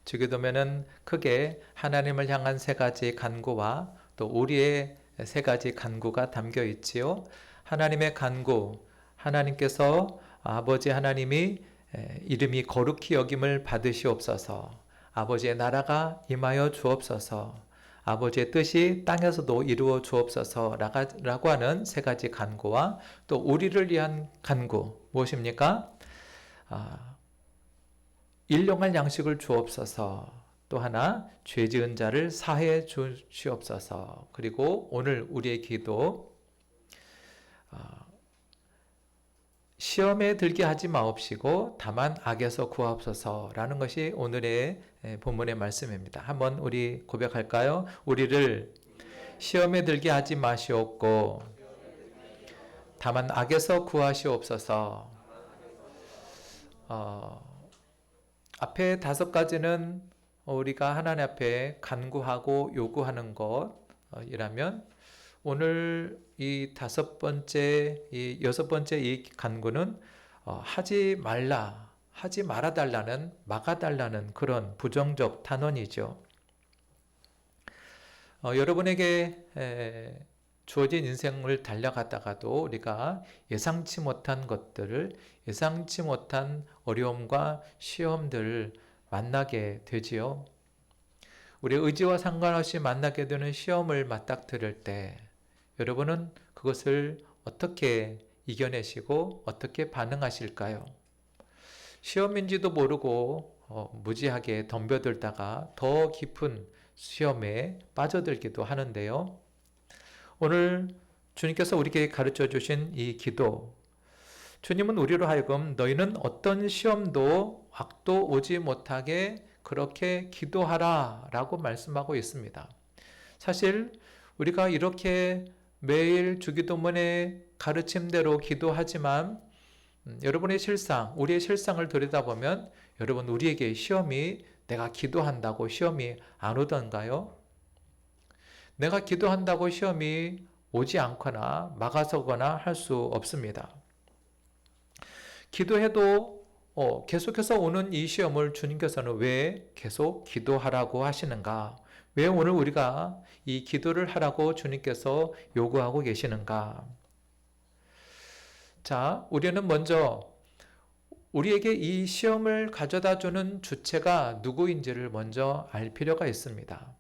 주기도면은 크게 하나님을 향한 세 가지 간구와 또 우리의 세 가지 간구가 담겨 있지요. 하나님의 간구, 하나님께서 아버지 하나님이 이름이 거룩히 여김을 받으시옵소서. 아버지의 나라가 임하여 주옵소서. 아버지의 뜻이 땅에서도 이루어 주옵소서 라고 하는 세 가지 간구와 또 우리를 위한 간구 무엇입니까? 일용할 양식을 주옵소서. 또 하나 죄 지은 자를 사해 주시옵소서. 그리고 오늘 우리의 기도 시험에 들게 하지 마옵시고 다만 악에서 구하옵소서라는 것이 오늘의 본문의 말씀입니다. 한번 우리 고백할까요? 우리를 시험에 들게 하지 마시옵고 다만 악에서 구하시옵소서. 앞에 5가지는 우리가 하나님 앞에 간구하고 요구하는 것이라면 오늘 이 5번째, 이 6번째 이 간구는 하지 말아달라는, 막아달라는 그런 부정적 단언이죠. 여러분에게 주어진 인생을 달려가다가도 우리가 예상치 못한 것들을, 예상치 못한 어려움과 시험들을 만나게 되지요. 우리의 의지와 상관없이 만나게 되는 시험을 맞닥뜨릴 때 여러분은 그것을 어떻게 이겨내시고 어떻게 반응하실까요? 시험인지도 모르고 무지하게 덤벼들다가 더 깊은 시험에 빠져들기도 하는데요. 오늘 주님께서 우리에게 가르쳐 주신 이 기도, 주님은 우리로 하여금 너희는 어떤 시험도 악도 오지 못하게 그렇게 기도하라 라고 말씀하고 있습니다. 사실 우리가 이렇게 매일 주기도문의 가르침대로 기도하지만 여러분의 실상, 우리의 실상을 들여다보면 여러분 우리에게 시험이 내가 기도한다고 시험이 안 오던가요? 내가 기도한다고 시험이 오지 않거나 막아서거나 할 수 없습니다. 기도해도 계속해서 오는 이 시험을 주님께서는 왜 계속 기도하라고 하시는가? 왜 오늘 우리가 이 기도를 하라고 주님께서 요구하고 계시는가? 자, 우리는 먼저 우리에게 이 시험을 가져다 주는 주체가 누구인지를 먼저 알 필요가 있습니다.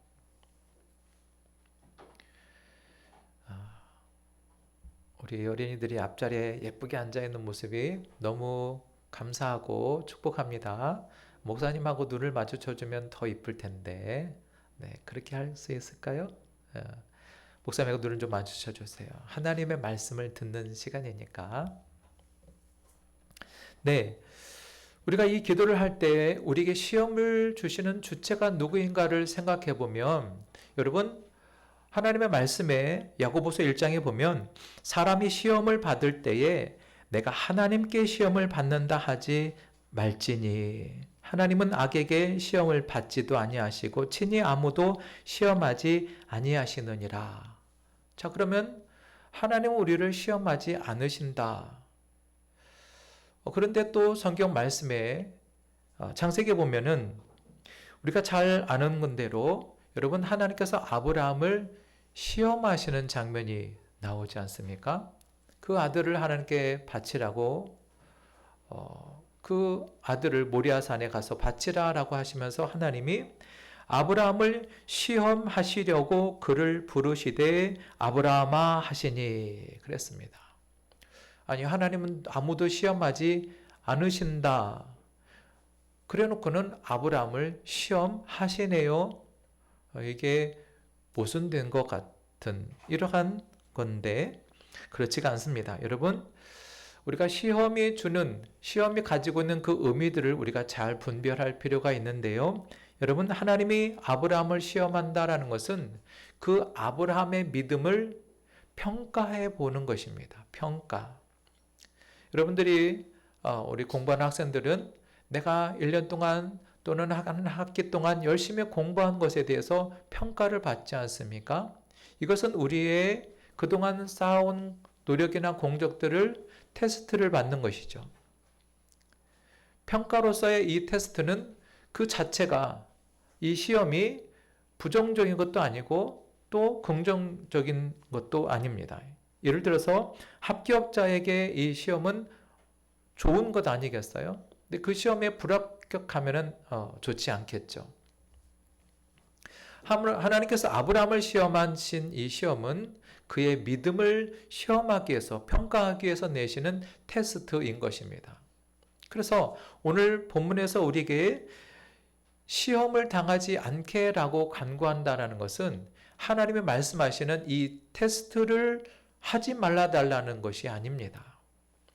우리 어린이들이 앞자리에 예쁘게 앉아있는 모습이 너무 감사하고 축복합니다. 목사님하고 눈을 마주쳐주면 더 이쁠 텐데, 네, 그렇게 할 수 있을까요? 목사님하고 눈을 좀 마주쳐주세요. 하나님의 말씀을 듣는 시간이니까. 네, 우리가 이 기도를 할 때 우리에게 시험을 주시는 주체가 누구인가를 생각해 보면 여러분 하나님의 말씀에 야고보서 1장에 보면 사람이 시험을 받을 때에 내가 하나님께 시험을 받는다 하지 말지니 하나님은 악에게 시험을 받지도 아니하시고 친히 아무도 시험하지 아니하시느니라. 자, 그러면 하나님은 우리를 시험하지 않으신다. 그런데 또 성경 말씀에 창세기에 보면은 우리가 잘 아는 건대로 여러분 하나님께서 아브라함을 시험하시는 장면이 나오지 않습니까? 그 아들을 하나님께 바치라고 그 아들을 모리아산에 가서 바치라라고 하시면서 하나님이 아브라함을 시험하시려고 그를 부르시되 아브라함아 하시니 그랬습니다. 아니 하나님은 아무도 시험하지 않으신다. 그래놓고는 아브라함을 시험하시네요. 이게 모순된 것 같은 이러한 건데 그렇지가 않습니다. 여러분 우리가 시험이 가지고 있는 그 의미들을 우리가 잘 분별할 필요가 있는데요. 여러분 하나님이 아브라함을 시험한다라는 것은 그 아브라함의 믿음을 평가해 보는 것입니다. 평가. 여러분들이 우리 공부하는 학생들은 내가 1년 동안 또는 한 학기 동안 열심히 공부한 것에 대해서 평가를 받지 않습니까? 이것은 우리의 그동안 쌓아온 노력이나 공적들을 테스트를 받는 것이죠. 평가로서의 이 테스트는 그 자체가 이 시험이 부정적인 것도 아니고 또 긍정적인 것도 아닙니다. 예를 들어서 합격자에게 이 시험은 좋은 것 아니겠어요? 근데 그 시험에 불합격하면은 좋지 않겠죠. 하나님께서 아브라함을 시험하신 이 시험은 그의 믿음을 시험하기 위해서, 평가하기 위해서 내시는 테스트인 것입니다. 그래서 오늘 본문에서 우리에게 시험을 당하지 않게라고 간구한다는 것은 하나님이 말씀하시는 이 테스트를 하지 말라 달라는 것이 아닙니다.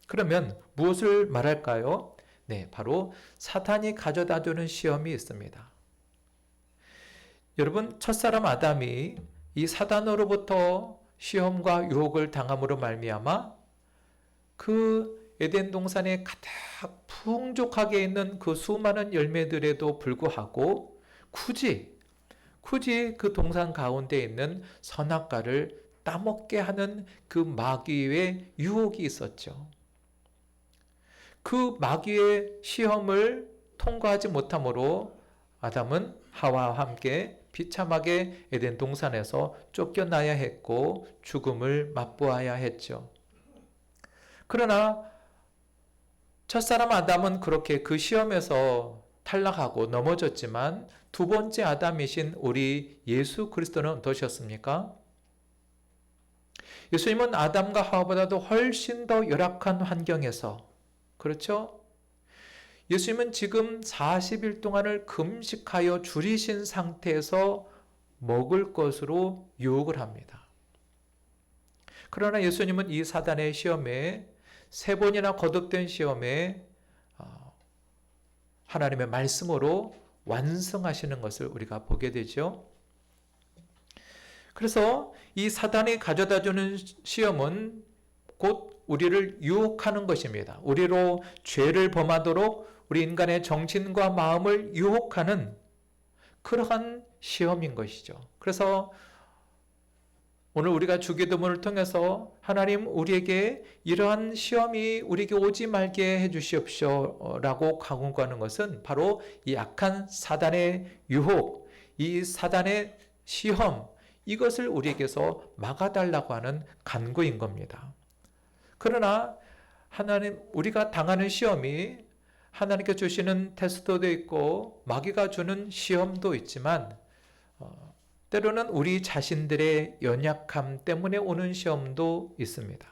그러면 무엇을 말할까요? 네, 바로 사탄이 가져다 주는 시험이 있습니다. 여러분, 첫사람 아담이 이 사단으로부터 시험과 유혹을 당함으로 말미암아 그 에덴 동산에 가득 풍족하게 있는 그 수많은 열매들에도 불구하고 굳이 그 동산 가운데 있는 선악과를 따먹게 하는 그 마귀의 유혹이 있었죠. 그 마귀의 시험을 통과하지 못함으로 아담은 하와와 함께 비참하게 에덴 동산에서 쫓겨나야 했고 죽음을 맛보아야 했죠. 그러나 첫사람 아담은 그렇게 그 시험에서 탈락하고 넘어졌지만 두 번째 아담이신 우리 예수 그리스도는 어떠셨습니까? 예수님은 아담과 하와보다도 훨씬 더 열악한 환경에서, 그렇죠? 예수님은 지금 40일 동안을 금식하여 줄이신 상태에서 먹을 것으로 유혹을 합니다. 그러나 예수님은 이 사단의 시험에, 세 번이나 거듭된 시험에 하나님의 말씀으로 완성하시는 것을 우리가 보게 되죠. 그래서 이 사단이 가져다주는 시험은 곧 우리를 유혹하는 것입니다. 우리로 죄를 범하도록 우리 인간의 정신과 마음을 유혹하는 그러한 시험인 것이죠. 그래서 오늘 우리가 주기도문을 통해서 하나님 우리에게 이러한 시험이 우리에게 오지 말게 해주시옵시오 라고 간구하는 것은 바로 이 악한 사단의 유혹, 이 사단의 시험, 이것을 우리에게서 막아달라고 하는 간구인 겁니다. 그러나 하나님, 우리가 당하는 시험이 하나님께 주시는 테스트도 있고 마귀가 주는 시험도 있지만 때로는 우리 자신들의 연약함 때문에 오는 시험도 있습니다.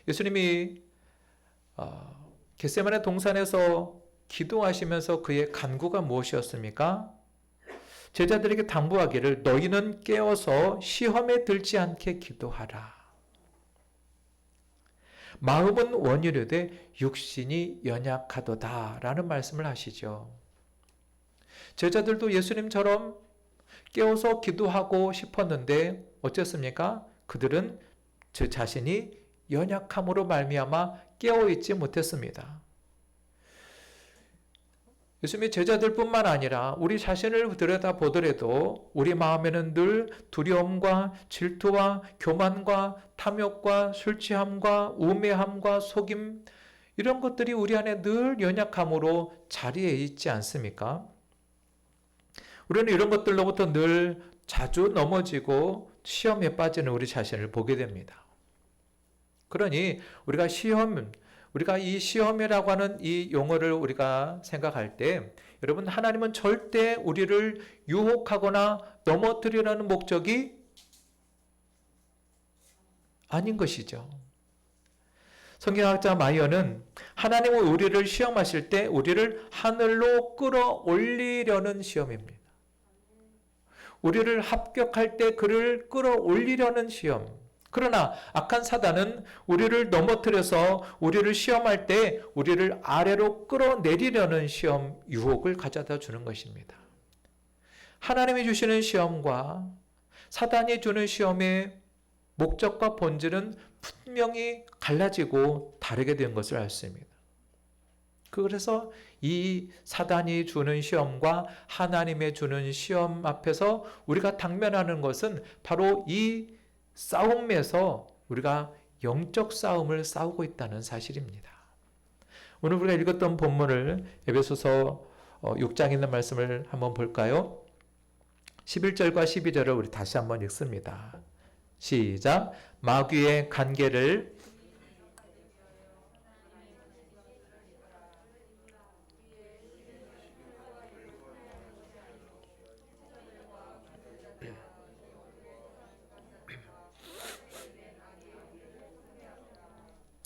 예수님이 겟세마네 동산에서 기도하시면서 그의 간구가 무엇이었습니까? 제자들에게 당부하기를 너희는 깨어서 시험에 들지 않게 기도하라. 마음은 원이르되 육신이 연약하도다 라는 말씀을 하시죠. 제자들도 예수님처럼 깨어서 기도하고 싶었는데 어쨌습니까? 그들은 저 자신이 연약함으로 말미암아 깨어있지 못했습니다. 예수님의 제자들뿐만 아니라 우리 자신을 들여다보더라도 우리 마음에는 늘 두려움과 질투와 교만과 탐욕과 술 취함과 우매함과 속임 이런 것들이 우리 안에 늘 연약함으로 자리에 있지 않습니까? 우리는 이런 것들로부터 늘 자주 넘어지고 시험에 빠지는 우리 자신을 보게 됩니다. 그러니 우리가 이 시험이라고 하는 이 용어를 우리가 생각할 때 여러분 하나님은 절대 우리를 유혹하거나 넘어뜨리려는 목적이 아닌 것이죠. 성경학자 마이어는 하나님은 우리를 시험하실 때 우리를 하늘로 끌어올리려는 시험입니다. 우리를 합격할 때 그를 끌어올리려는 시험. 그러나 악한 사단은 우리를 넘어뜨려서 우리를 시험할 때 우리를 아래로 끌어내리려는 시험, 유혹을 가져다 주는 것입니다. 하나님이 주시는 시험과 사단이 주는 시험의 목적과 본질은 분명히 갈라지고 다르게 된 것을 알 수 있습니다. 그래서 이 사단이 주는 시험과 하나님의 주는 시험 앞에서 우리가 당면하는 것은 바로 이 싸움에서 우리가 영적 싸움을 싸우고 있다는 사실입니다. 오늘 우리가 읽었던 본문을 에베소서 6장에 있는 말씀을 한번 볼까요? 11절과 12절을 우리 다시 한번 읽습니다. 시작. 마귀의 간계를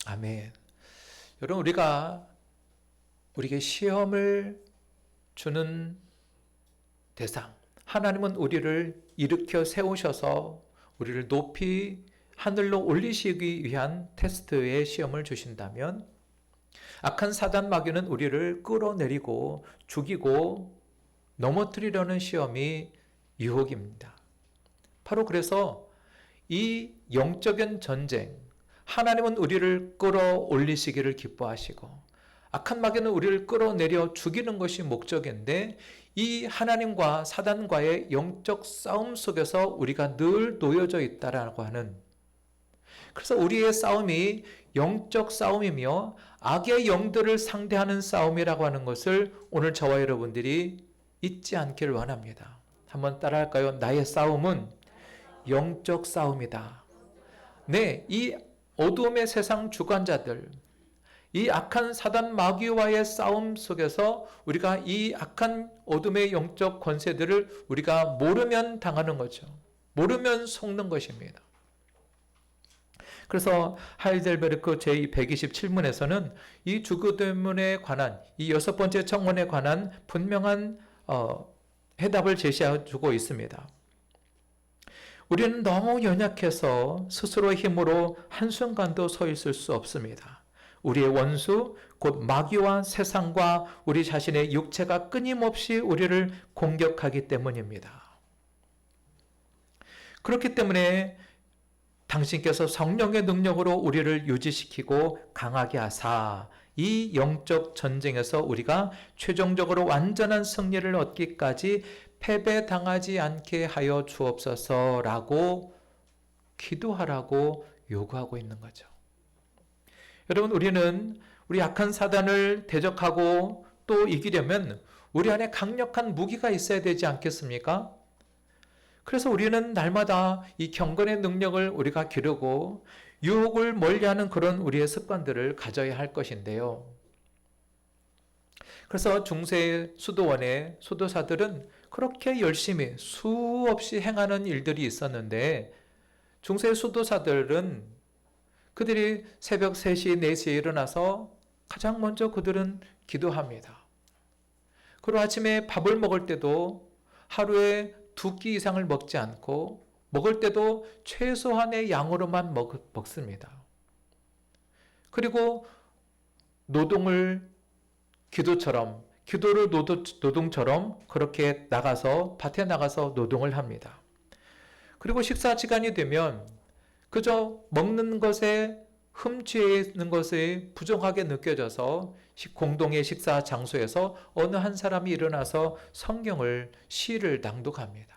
아멘. 여러분, 우리에게 시험을 주는 대상, 하나님은 우리를 일으켜 세우셔서 우리를 높이 하늘로 올리시기 위한 테스트의 시험을 주신다면, 악한 사단 마귀는 우리를 끌어내리고 죽이고 넘어뜨리려는 시험이 유혹입니다. 바로 그래서 이 영적인 전쟁, 하나님은 우리를 끌어올리시기를 기뻐하시고 악한 마귀는 우리를 끌어내려 죽이는 것이 목적인데, 이 하나님과 사단과의 영적 싸움 속에서 우리가 늘 놓여져 있다라고 하는, 그래서 우리의 싸움이 영적 싸움이며 악의 영들을 상대하는 싸움이라고 하는 것을 오늘 저와 여러분들이 잊지 않기를 원합니다. 한번 따라할까요? 나의 싸움은 영적 싸움이다. 네, 이 어두움의 세상 주관자들, 이 악한 사단 마귀와의 싸움 속에서 우리가 이 악한 어둠의 영적 권세들을 우리가 모르면 당하는 거죠. 모르면 속는 것입니다. 그래서 하이델베르크 제127문에서는 이 죽음에 관한, 이 6번째 청원에 관한 분명한 해답을 제시해주고 있습니다. 우리는 너무 연약해서 스스로의 힘으로 한순간도 서 있을 수 없습니다. 우리의 원수, 곧 마귀와 세상과 우리 자신의 육체가 끊임없이 우리를 공격하기 때문입니다. 그렇기 때문에 당신께서 성령의 능력으로 우리를 유지시키고 강하게 하사 이 영적 전쟁에서 우리가 최종적으로 완전한 승리를 얻기까지 패배당하지 않게 하여 주옵소서라고 기도하라고 요구하고 있는 거죠. 여러분, 우리 악한 사단을 대적하고 또 이기려면 우리 안에 강력한 무기가 있어야 되지 않겠습니까? 그래서 우리는 날마다 이 경건의 능력을 우리가 기르고 유혹을 멀리하는 그런 우리의 습관들을 가져야 할 것인데요. 그래서 중세 수도원의 수도사들은 그렇게 열심히 수없이 행하는 일들이 있었는데, 중세 수도사들은 그들이 새벽 3시, 4시에 일어나서 가장 먼저 그들은 기도합니다. 그리고 아침에 밥을 먹을 때도 하루에 2끼 이상을 먹지 않고 먹을 때도 최소한의 양으로만 먹습니다. 그리고 노동을 기도를 노동처럼 그렇게 밭에 나가서 노동을 합니다. 그리고 식사 시간이 되면 그저 먹는 것에 흠취해 있는 것이 부족하게 느껴져서 공동의 식사 장소에서 어느 한 사람이 일어나서 성경을 시를 낭독합니다.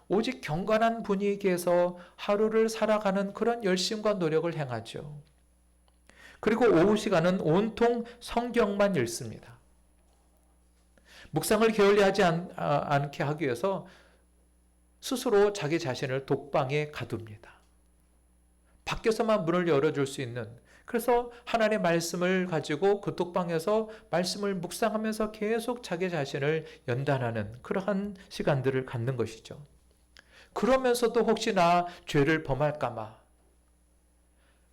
오직 경건한 분위기에서 하루를 살아가는 그런 열심과 노력을 행하죠. 그리고 오후 시간은 온통 성경만 읽습니다. 묵상을 게을리하지 않게 하기 위해서 스스로 자기 자신을 독방에 가둡니다. 밖에서만 문을 열어줄 수 있는, 그래서 하나님의 말씀을 가지고 그 독방에서 말씀을 묵상하면서 계속 자기 자신을 연단하는 그러한 시간들을 갖는 것이죠. 그러면서도 혹시나 죄를 범할까봐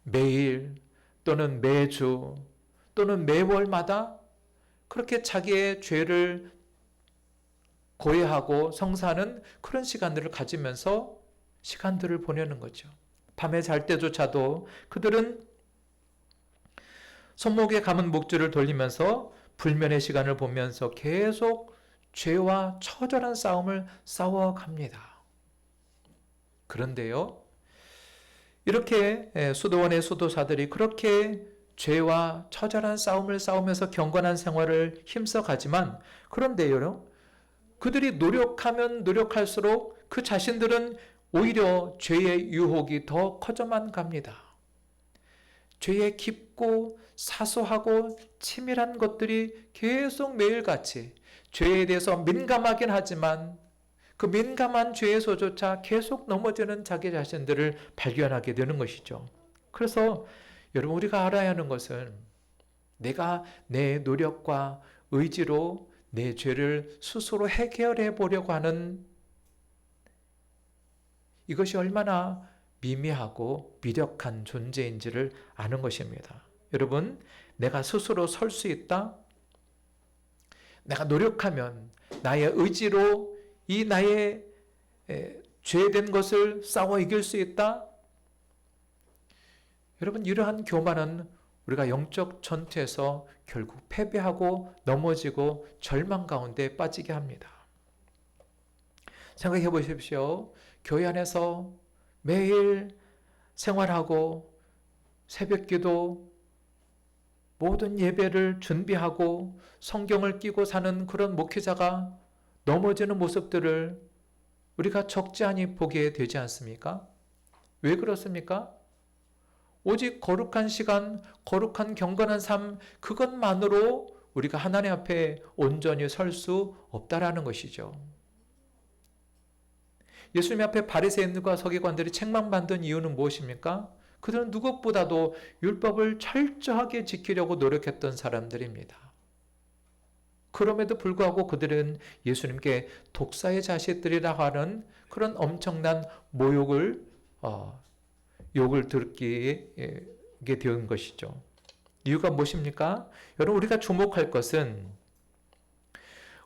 매일 또는 매주 또는 매월마다 그렇게 자기의 죄를 고해하고 성사하는 그런 시간들을 가지면서 시간들을 보내는 거죠. 밤에 잘 때조차도 그들은 손목에 감은 목줄을 돌리면서 불면의 시간을 보면서 계속 죄와 처절한 싸움을 싸워갑니다. 그런데요, 이렇게 수도원의 수도사들이 그렇게 죄와 처절한 싸움을 싸우면서 경건한 생활을 힘써가지만, 그런데요, 그들이 노력하면 노력할수록 그 자신들은 오히려 죄의 유혹이 더 커져만 갑니다. 죄에 깊고 사소하고 치밀한 것들이 계속 매일같이 죄에 대해서 민감하긴 하지만 그 민감한 죄에서조차 계속 넘어지는 자기 자신들을 발견하게 되는 것이죠. 그래서 여러분, 우리가 알아야 하는 것은 내가 내 노력과 의지로 내 죄를 스스로 해결해 보려고 하는 이것이 얼마나 미미하고 미력한 존재인지를 아는 것입니다. 여러분, 내가 스스로 설 수 있다? 내가 노력하면 나의 의지로 이 나의 죄된 것을 싸워 이길 수 있다? 여러분, 이러한 교만은 우리가 영적 전투에서 결국 패배하고 넘어지고 절망 가운데 빠지게 합니다. 생각해 보십시오. 교회 안에서 매일 생활하고 새벽기도 모든 예배를 준비하고 성경을 끼고 사는 그런 목회자가 넘어지는 모습들을 우리가 적지 않이 보게 되지 않습니까? 왜 그렇습니까? 오직 거룩한 시간, 거룩한 경건한 삶, 그것만으로 우리가 하나님 앞에 온전히 설 수 없다라는 것이죠. 예수님 앞에 바리새인들과 서기관들이 책망받은 이유는 무엇입니까? 그들은 누구보다도 율법을 철저하게 지키려고 노력했던 사람들입니다. 그럼에도 불구하고 그들은 예수님께 독사의 자식들이라 하는 그런 엄청난 모욕을 욕을 듣게 된 것이죠. 이유가 무엇입니까? 여러분, 우리가 주목할 것은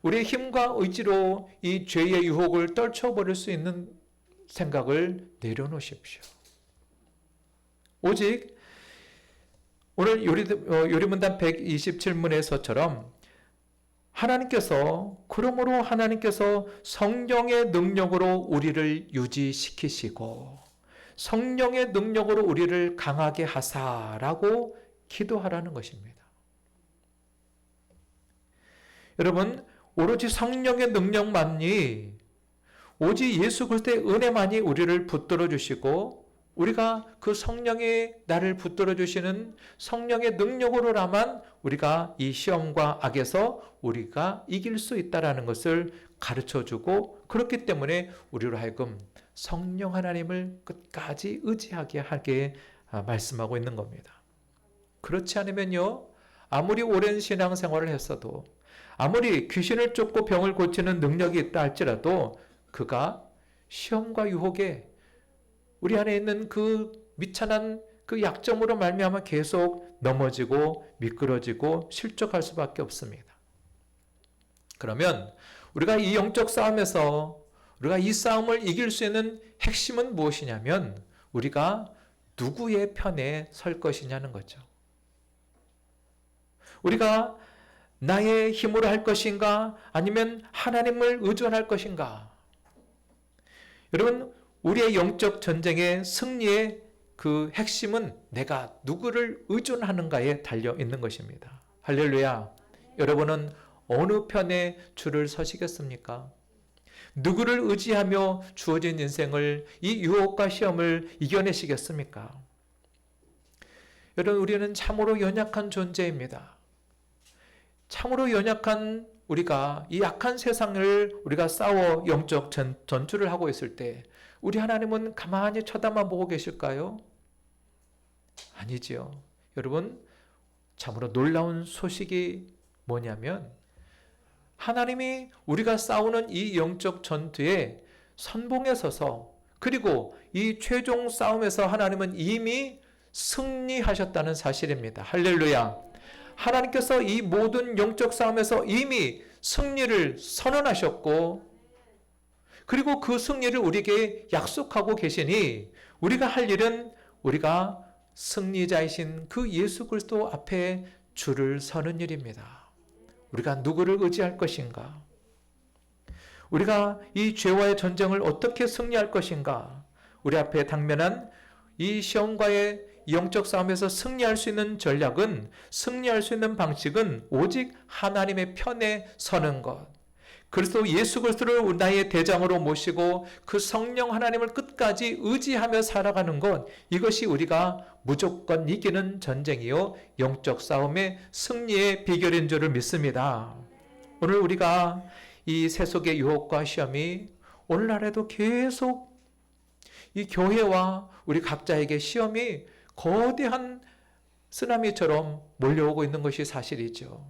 우리의 힘과 의지로 이 죄의 유혹을 떨쳐버릴 수 있는 생각을 내려놓으십시오. 오직 오늘 요리문단 127문에서처럼 그러므로 하나님께서 성령의 능력으로 우리를 유지시키시고 성령의 능력으로 우리를 강하게 하사라고 기도하라는 것입니다. 여러분, 오로지 성령의 능력만이, 오직 예수 그리스도의 은혜만이 우리를 붙들어 주시고 우리가 그 성령이 나를 붙들어 주시는 성령의 능력으로라만 우리가 이 시험과 악에서 우리가 이길 수 있다는 것을 가르쳐 주고, 그렇기 때문에 우리로 하여금 성령 하나님을 끝까지 의지하게 하게 말씀하고 있는 겁니다. 그렇지 않으면요, 아무리 오랜 신앙생활을 했어도, 아무리 귀신을 쫓고 병을 고치는 능력이 있다 할지라도 그가 시험과 유혹에 우리 안에 있는 그 미천한 그 약점으로 말미암아 계속 넘어지고 미끄러지고 실족할 수밖에 없습니다. 그러면 우리가 이 영적 싸움에서 우리가 이 싸움을 이길 수 있는 핵심은 무엇이냐면 우리가 누구의 편에 설 것이냐는 거죠. 우리가 나의 힘으로 할 것인가 아니면 하나님을 의존할 것인가? 여러분, 우리의 영적 전쟁의 승리의 그 핵심은 내가 누구를 의존하는가에 달려 있는 것입니다. 할렐루야. 여러분은 어느 편에 줄을 서시겠습니까? 누구를 의지하며 주어진 인생을, 이 유혹과 시험을 이겨내시겠습니까? 여러분, 우리는 참으로 연약한 존재입니다. 참으로 연약한 우리가 이 약한 세상을 우리가 싸워 영적 전투를 하고 있을 때 우리 하나님은 가만히 쳐다만 보고 계실까요? 아니지요. 여러분, 참으로 놀라운 소식이 뭐냐면 하나님이 우리가 싸우는 이 영적 전투에 선봉에 서서, 그리고 이 최종 싸움에서 하나님은 이미 승리하셨다는 사실입니다. 할렐루야. 하나님께서 이 모든 영적 싸움에서 이미 승리를 선언하셨고, 그리고 그 승리를 우리에게 약속하고 계시니 우리가 할 일은 우리가 승리자이신 그 예수 그리스도 앞에 줄을 서는 일입니다. 우리가 누구를 의지할 것인가? 우리가 이 죄와의 전쟁을 어떻게 승리할 것인가? 우리 앞에 당면한 이 시험과의 영적 싸움에서 승리할 수 있는 전략은, 승리할 수 있는 방식은 오직 하나님의 편에 서는 것. 그래서 예수 그리스도를 나의 대장으로 모시고 그 성령 하나님을 끝까지 의지하며 살아가는 것, 이것이 우리가 무조건 이기는 전쟁이요 영적 싸움의 승리의 비결인 줄을 믿습니다. 오늘 우리가 이 세속의 유혹과 시험이 오늘날에도 계속 이 교회와 우리 각자에게 시험이 거대한 쓰나미처럼 몰려오고 있는 것이 사실이죠.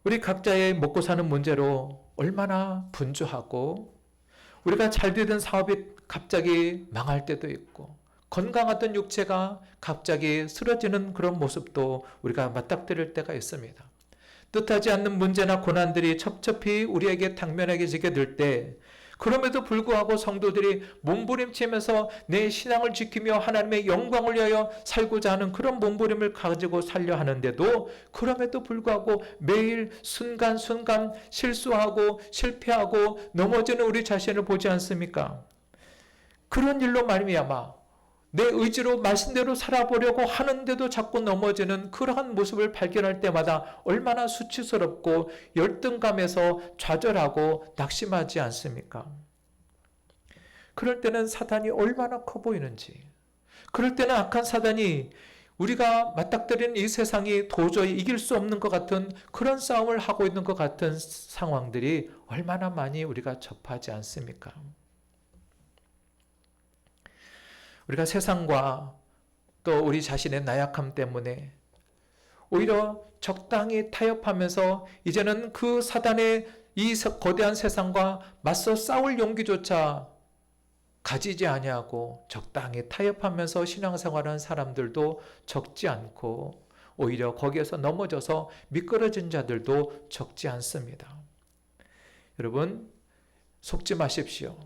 우리 각자의 먹고 사는 문제로 얼마나 분주하고, 우리가 잘 되던 사업이 갑자기 망할 때도 있고, 건강하던 육체가 갑자기 쓰러지는 그런 모습도 우리가 맞닥뜨릴 때가 있습니다. 뜻하지 않는 문제나 고난들이 첩첩히 우리에게 당면하게 될 때, 그럼에도 불구하고 성도들이 몸부림치면서 내 신앙을 지키며 하나님의 영광을 위하여 살고자 하는 그런 몸부림을 가지고 살려 하는데도, 그럼에도 불구하고 매일 순간순간 실수하고 실패하고 넘어지는 우리 자신을 보지 않습니까? 그런 일로 말미암아 내 의지로 말씀대로 살아보려고 하는데도 자꾸 넘어지는 그러한 모습을 발견할 때마다 얼마나 수치스럽고 열등감에서 좌절하고 낙심하지 않습니까? 그럴 때는 사단이 얼마나 커 보이는지, 그럴 때는 악한 사단이 우리가 맞닥뜨리는 이 세상이 도저히 이길 수 없는 것 같은 그런 싸움을 하고 있는 것 같은 상황들이 얼마나 많이 우리가 접하지 않습니까? 우리가 세상과 또 우리 자신의 나약함 때문에 오히려 적당히 타협하면서 이제는 그 사단의 이 거대한 세상과 맞서 싸울 용기조차 가지지 아니하고 적당히 타협하면서 신앙생활하는 사람들도 적지 않고, 오히려 거기에서 넘어져서 미끄러진 자들도 적지 않습니다. 여러분, 속지 마십시오.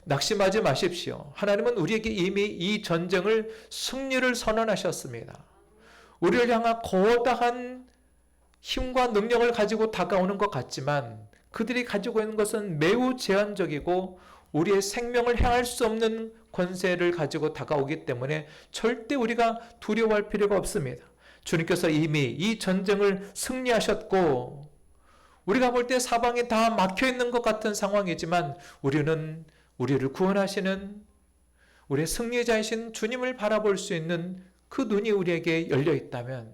낙심하지 마십시오. 하나님은 우리에게 이미 이 전쟁을 승리를 선언하셨습니다. 우리를 향한 거대한 힘과 능력을 가지고 다가오는 것 같지만, 그들이 가지고 있는 것은 매우 제한적이고 우리의 생명을 행할 수 없는 권세를 가지고 다가오기 때문에 절대 우리가 두려워할 필요가 없습니다. 주님께서 이미 이 전쟁을 승리하셨고, 우리가 볼 때 사방이 다 막혀 있는 것 같은 상황이지만 우리는 우리를 구원하시는 우리의 승리자이신 주님을 바라볼 수 있는 그 눈이 우리에게 열려 있다면,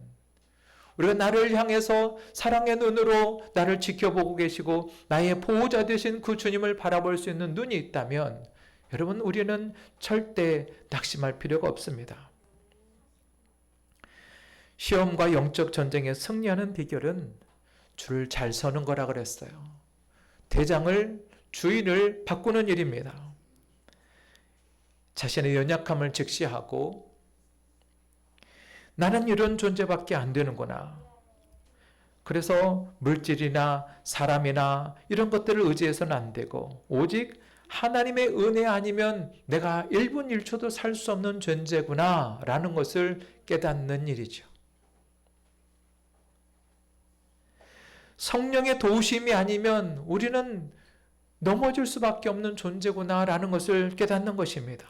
우리가 나를 향해서 사랑의 눈으로 나를 지켜보고 계시고 나의 보호자 되신 그 주님을 바라볼 수 있는 눈이 있다면, 여러분, 우리는 절대 낙심할 필요가 없습니다. 시험과 영적 전쟁에 승리하는 비결은 줄을 잘 서는 거라 그랬어요. 대장을, 주인을 바꾸는 일입니다. 자신의 연약함을 직시하고 나는 이런 존재밖에 안 되는구나. 그래서 물질이나 사람이나 이런 것들을 의지해서는 안 되고 오직 하나님의 은혜 아니면 내가 1분 1초도 살 수 없는 존재구나 라는 것을 깨닫는 일이죠. 성령의 도우심이 아니면 우리는 넘어질 수밖에 없는 존재구나 라는 것을 깨닫는 것입니다.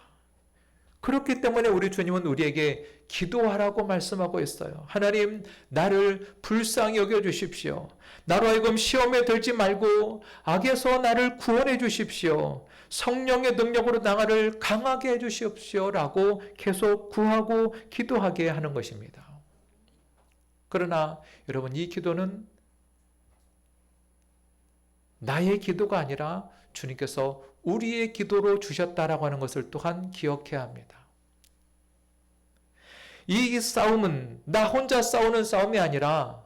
그렇기 때문에 우리 주님은 우리에게 기도하라고 말씀하고 있어요. 하나님, 나를 불쌍히 여겨주십시오. 나로 하여금 시험에 들지 말고 악에서 나를 구원해 주십시오. 성령의 능력으로 나를 강하게 해 주십시오 라고 계속 구하고 기도하게 하는 것입니다. 그러나 여러분, 이 기도는 나의 기도가 아니라 주님께서 우리의 기도로 주셨다라고 하는 것을 또한 기억해야 합니다. 이 싸움은 나 혼자 싸우는 싸움이 아니라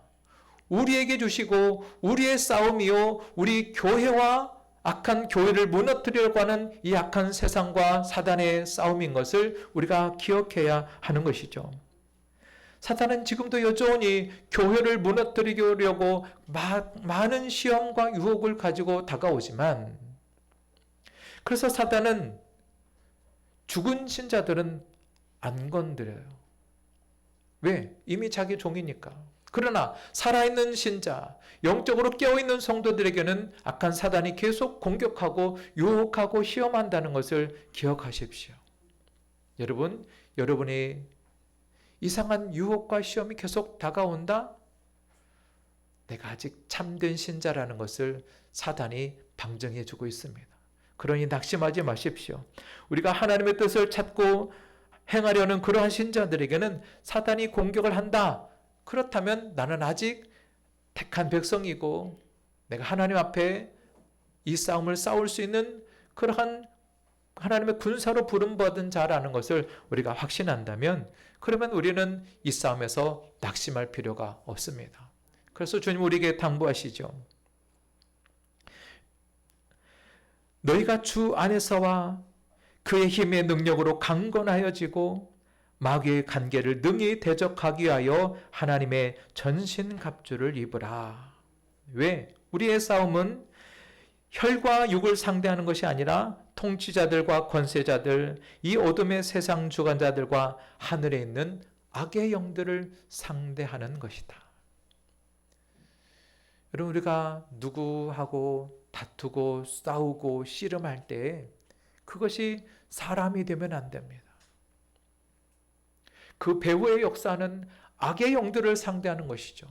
우리에게 주시고 우리의 싸움이요, 우리 교회와 악한 교회를 무너뜨리려고 하는 이 악한 세상과 사단의 싸움인 것을 우리가 기억해야 하는 것이죠. 사탄은 지금도 여전히 교회를 무너뜨리려고 많은 시험과 유혹을 가지고 다가오지만, 그래서 사탄은 죽은 신자들은 안 건드려요. 왜? 이미 자기 종이니까. 그러나 살아있는 신자, 영적으로 깨어있는 성도들에게는 악한 사단이 계속 공격하고 유혹하고 시험한다는 것을 기억하십시오. 여러분, 여러분이 이상한 유혹과 시험이 계속 다가온다? 내가 아직 참된 신자라는 것을 사단이 방증해 주고 있습니다. 그러니 낙심하지 마십시오. 우리가 하나님의 뜻을 찾고 행하려는 그러한 신자들에게는 사단이 공격을 한다. 그렇다면 나는 아직 택한 백성이고 내가 하나님 앞에 이 싸움을 싸울 수 있는 그러한 하나님의 군사로 부름받은 자라는 것을 우리가 확신한다면 그러면 우리는 이 싸움에서 낙심할 필요가 없습니다. 그래서 주님 우리에게 당부하시죠. 너희가 주 안에서와 그의 힘의 능력으로 강건하여지고 마귀의 관계를 능히 대적하기 위하여 하나님의 전신갑주를 입으라. 왜? 우리의 싸움은 혈과 육을 상대하는 것이 아니라 통치자들과 권세자들, 이 어둠의 세상 주관자들과 하늘에 있는 악의 영들을 상대하는 것이다. 여러분 우리가 누구하고 다투고 싸우고 씨름할 때 그것이 사람이 되면 안 됩니다. 그 배후의 역사는 악의 영들을 상대하는 것이죠.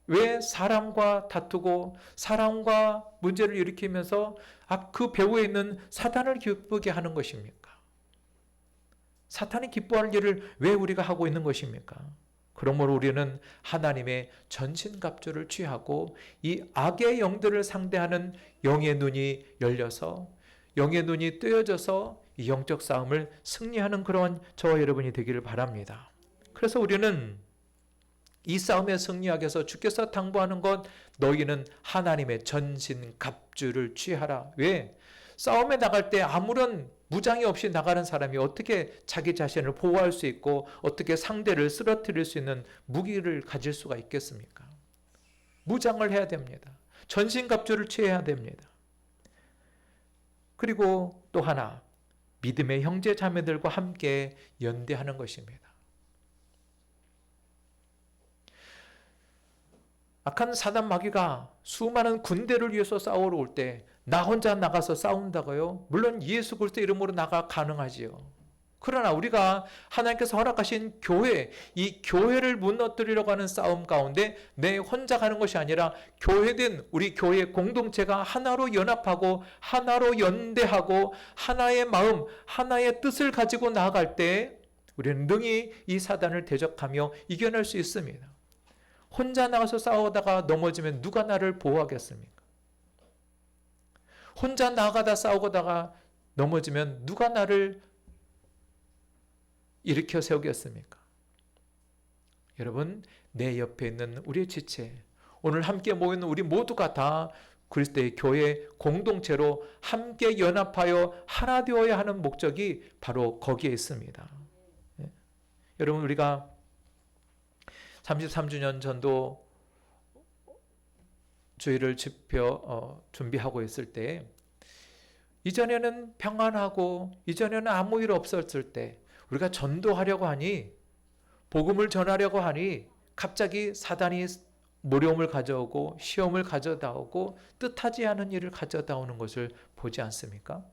왜 사람과 다투고 사람과 문제를 일으키면서 그 배후에 있는 사탄을 기쁘게 하는 것입니까? 사탄이 기뻐할 일을 왜 우리가 하고 있는 것입니까? 그러므로 우리는 하나님의 전신갑주를 취하고 이 악의 영들을 상대하는 영의 눈이 열려서 영의 눈이 뜨여져서 이 영적 싸움을 승리하는 그런 저와 여러분이 되기를 바랍니다. 그래서 우리는 이 싸움에 승리하기 위해서 주께서 당부하는 것, 너희는 하나님의 전신갑주를 취하라. 왜? 싸움에 나갈 때 아무런 무장이 없이 나가는 사람이 어떻게 자기 자신을 보호할 수 있고 어떻게 상대를 쓰러뜨릴 수 있는 무기를 가질 수가 있겠습니까? 무장을 해야 됩니다. 전신갑주를 취해야 됩니다. 그리고 또 하나, 믿음의 형제 자매들과 함께 연대하는 것입니다. 악한 사단 마귀가 수많은 군대를 위해서 싸우러 올 때 나 혼자 나가서 싸운다고요? 물론 예수 그리스도 이름으로 나가 가능하지요. 그러나 우리가 하나님께서 허락하신 교회, 이 교회를 무너뜨리려고 하는 싸움 가운데 내 혼자 가는 것이 아니라 교회된 우리 교회 공동체가 하나로 연합하고 하나로 연대하고 하나의 마음, 하나의 뜻을 가지고 나아갈 때 우리는 능히 이 사단을 대적하며 이겨낼 수 있습니다. 혼자 나가서 싸우다가 넘어지면 누가 나를 보호하겠습니까? 혼자 나가다 싸우다가 넘어지면 누가 나를 일으켜 세우겠습니까? 여러분, 내 옆에 있는 우리의 지체, 오늘 함께 모이는 우리 모두가 다 그리스도의 교회 공동체로 함께 연합하여 하나 되어야 하는 목적이 바로 거기에 있습니다. 여러분, 우리가 33주년 전도 주일을 준비하고 있을 때 이전에는 평안하고 이전에는 아무 일 없었을 때 우리가 전도하려고 하니 복음을 전하려고 하니 갑자기 사단이 모령을 가져오고 시험을 가져다 오고 뜻하지 않은 일을 가져다 오는 것을 보지 않습니까?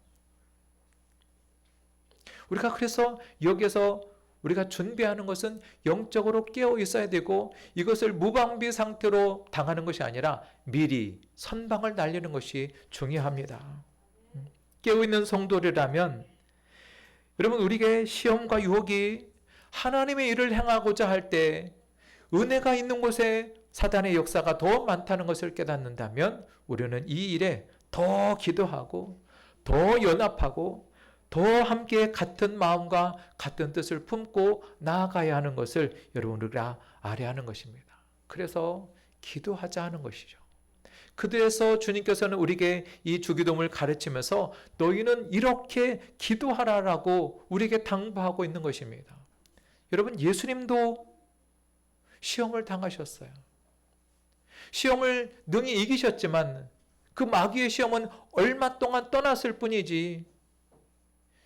우리가 그래서 여기에서 우리가 준비하는 것은 영적으로 깨어 있어야 되고 이것을 무방비 상태로 당하는 것이 아니라 미리 선방을 날리는 것이 중요합니다. 깨어 있는 성도라면 여러분 우리에게 시험과 유혹이 하나님의 일을 행하고자 할 때 은혜가 있는 곳에 사단의 역사가 더 많다는 것을 깨닫는다면 우리는 이 일에 더 기도하고 더 연합하고 더 함께 같은 마음과 같은 뜻을 품고 나아가야 하는 것을 여러분 우리가 알아야 하는 것입니다. 그래서 기도하자 하는 것이죠. 그들에서 주님께서는 우리에게 이 주기도문을 가르치면서 너희는 이렇게 기도하라라고 우리에게 당부하고 있는 것입니다. 여러분 예수님도 시험을 당하셨어요. 시험을 능히 이기셨지만 그 마귀의 시험은 얼마 동안 떠났을 뿐이지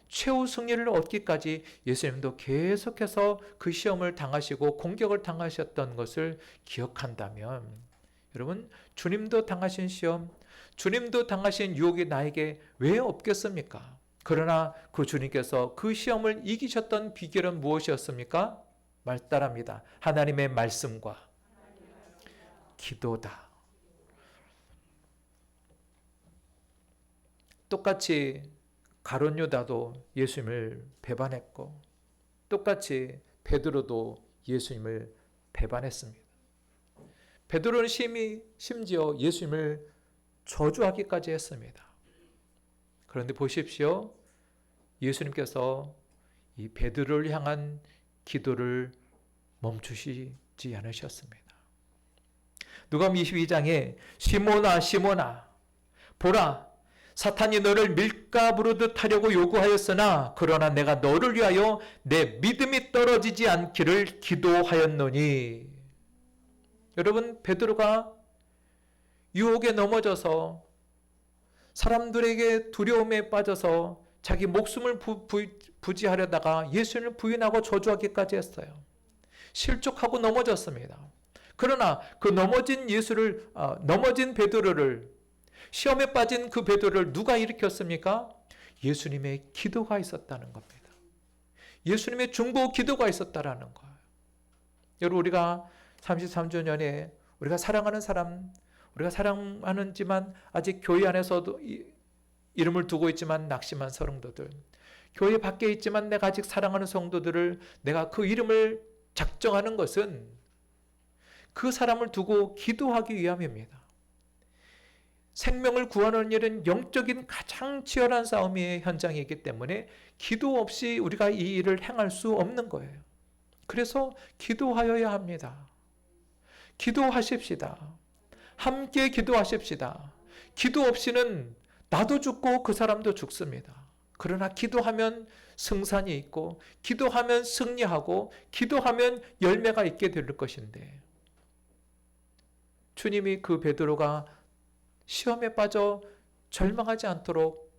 최후 승리를 얻기까지 예수님도 계속해서 그 시험을 당하시고 공격을 당하셨던 것을 기억한다면 여러분 주님도 당하신 시험, 주님도 당하신 유혹이 나에게 왜 없겠습니까? 그러나 그 주님께서 그 시험을 이기셨던 비결은 무엇이었습니까? 말따랍니다. 하나님의 말씀과 기도다. 똑같이 가룟 유다도 예수님을 배반했고 똑같이 베드로도 예수님을 배반했습니다. 베드로는 심지어 예수님을 저주하기까지 했습니다. 그런데 보십시오. 예수님께서 이 베드로를 향한 기도를 멈추시지 않으셨습니다. 누가복음 22장에 시몬아 시몬아 보라 사탄이 너를 밀가 부르듯 하려고 요구하였으나 그러나 내가 너를 위하여 내 믿음이 떨어지지 않기를 기도하였노니. 여러분, 베드로가 유혹에 넘어져서 사람들에게 두려움에 빠져서 자기 목숨을 부지하려다가 예수님을 부인하고 저주하기까지 했어요. 실족하고 넘어졌습니다. 그러나 그 넘어진 베드로를, 시험에 빠진 그 베드로를 누가 일으켰습니까? 예수님의 기도가 있었다는 겁니다. 예수님의 중보 기도가 있었다라는 거예요. 여러분, 우리가 33주년에 우리가 사랑하는 사람, 우리가 사랑하는지만 아직 교회 안에서도 이름을 두고 있지만 낙심한 성도들, 교회 밖에 있지만 내가 아직 사랑하는 성도들을 내가 그 이름을 작정하는 것은 그 사람을 두고 기도하기 위함입니다. 생명을 구하는 일은 영적인 가장 치열한 싸움의 현장이기 때문에 기도 없이 우리가 이 일을 행할 수 없는 거예요. 그래서 기도하여야 합니다. 기도하십시다. 함께 기도하십시다. 기도 없이는 나도 죽고 그 사람도 죽습니다. 그러나 기도하면 승산이 있고 기도하면 승리하고 기도하면 열매가 있게 될 것인데, 주님이 그 베드로가 시험에 빠져 절망하지 않도록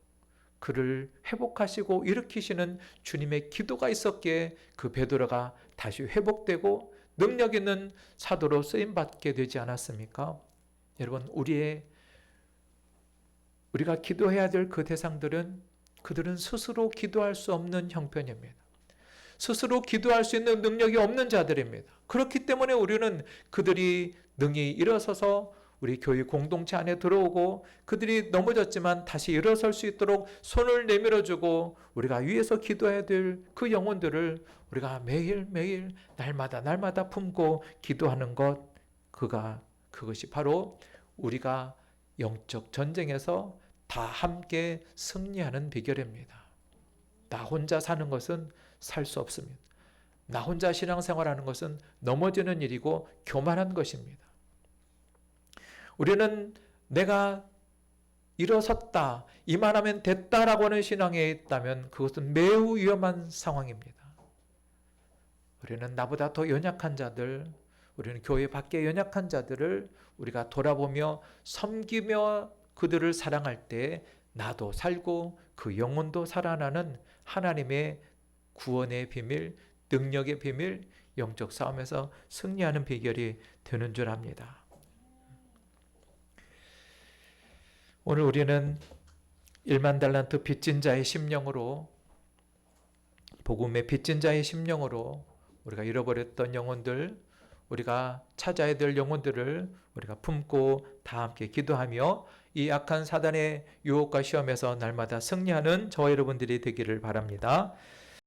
그를 회복하시고 일으키시는 주님의 기도가 있었기에 그 베드로가 다시 회복되고 능력 있는 사도로 쓰임받게 되지 않았습니까? 여러분, 우리가 기도해야 될 그 대상들은 그들은 스스로 기도할 수 없는 형편입니다. 스스로 기도할 수 있는 능력이 없는 자들입니다. 그렇기 때문에 우리는 그들이 능히 일어서서 우리 교회 공동체 안에 들어오고 그들이 넘어졌지만 다시 일어설 수 있도록 손을 내밀어주고 우리가 위에서 기도해야 될 그 영혼들을 우리가 매일매일 날마다 품고 기도하는 것, 그것이 바로 우리가 영적 전쟁에서 다 함께 승리하는 비결입니다. 나 혼자 사는 것은 살 수 없습니다. 나 혼자 신앙생활하는 것은 넘어지는 일이고 교만한 것입니다. 우리는 내가 일어섰다, 이만하면 됐다라고 하는 신앙에 있다면 그것은 매우 위험한 상황입니다. 우리는 나보다 더 연약한 자들, 우리는 교회 밖에 연약한 자들을 우리가 돌아보며 섬기며 그들을 사랑할 때 나도 살고 그 영혼도 살아나는 하나님의 구원의 비밀, 능력의 비밀, 영적 싸움에서 승리하는 비결이 되는 줄 압니다. 오늘 우리는 1만 달란트 빚진 자의 심령으로, 복음의 빚진 자의 심령으로 우리가 잃어버렸던 영혼들, 우리가 찾아야 될 영혼들을 우리가 품고 다 함께 기도하며 이 악한 사단의 유혹과 시험에서 날마다 승리하는 저와 여러분들이 되기를 바랍니다.